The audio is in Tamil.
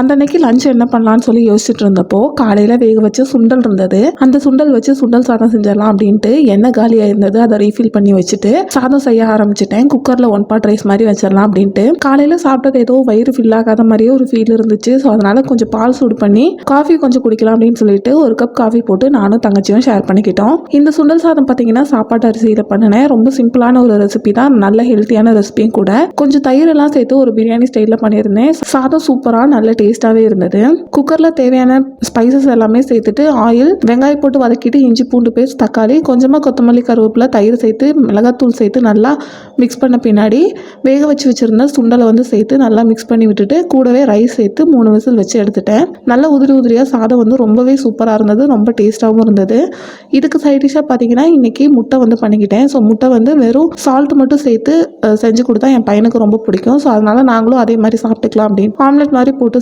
அந்த அன்னைக்கு லஞ்ச் என்ன பண்ணலான்னு சொல்லி யோசிச்சுட்டு இருந்தப்போ காலையில் வேக வச்ச சுண்டல் இருந்தது. அந்த சுண்டல் வச்சு சுண்டல் சாதம் செஞ்சிடலாம் அப்படின்ட்டு எண்ணெய் காலியாக இருந்தது. அதை ரீஃபில் பண்ணி வச்சுட்டு சாதம் செய்ய ஆரம்பிச்சிட்டேன். குக்கரில் 1 பாட் ரைஸ் மாதிரி வச்சிடலாம் அப்படின்ட்டு. காலையில் சாப்பிட்டது ஏதோ வயிறு ஃபில் ஆகாத மாதிரியே ஒரு ஃபீல் இருந்துச்சு. ஸோ அதனால கொஞ்சம் பால் சூடு பண்ணி காஃபி கொஞ்சம் குடிக்கலாம் அப்படின்னு சொல்லிட்டு 1 கப் காஃபி போட்டு நானும் தங்கச்சியும் ஷேர் பண்ணிக்கிட்டோம். இந்த சுண்டல் சாதம் பார்த்தீங்கன்னா சாப்பாட்டு அரிசியில் பண்ணினேன். ரொம்ப சிம்பிளான ஒரு ரெசிபி தான், நல்ல ஹெல்த்தியான ரெசிபியும் கூட. கொஞ்சம் தயிர் எல்லாம் சேர்த்து ஒரு பிரியாணி ஸ்டைலில் பண்ணியிருந்தேன். சாதம் சூப்பராக நல்ல டேஸ்டாகவே இருந்தது. குக்கரில் தேவையான ஸ்பைசஸ் எல்லாமே சேர்த்துட்டு ஆயில், வெங்காயம் போட்டு வதக்கிட்டு இஞ்சி பூண்டு பேஸ்ட், தக்காளி, கொஞ்சமாக கொத்தமல்லி, கருவேப்பிலை, தயிர் சேர்த்து மிளகாத்தூள் சேர்த்து நல்லா மிக்ஸ் பண்ண பின்னாடி வேக வச்சு வச்சுருந்த சுண்டலை வந்து சேர்த்து நல்லா மிக்ஸ் பண்ணி விட்டுட்டு கூடவே ரைஸ் சேர்த்து 3 விசில் வச்சு எடுத்துட்டேன். நல்லா உதிரி உதிரியாக சாதம் வந்து ரொம்பவே சூப்பராக இருந்தது. ரொம்ப டேஸ்ட்டாகவும் இருந்தது. இதுக்கு சைட் டிஷ்ஷாக பார்த்தீங்கன்னா இன்றைக்கி முட்டை வந்து பண்ணிக்கிட்டேன். ஸோ முட்டை வந்து வெறும் சால்ட் மட்டும் சேர்த்து செஞ்சு கொடுத்தா என் பையனுக்கு ரொம்ப பிடிக்கும். ஸோ அதனால் நாங்களும் அதே மாதிரி சாப்பிட்டுக்கலாம் அப்படின்னு ஆம்லெட் மாதிரி போட்டு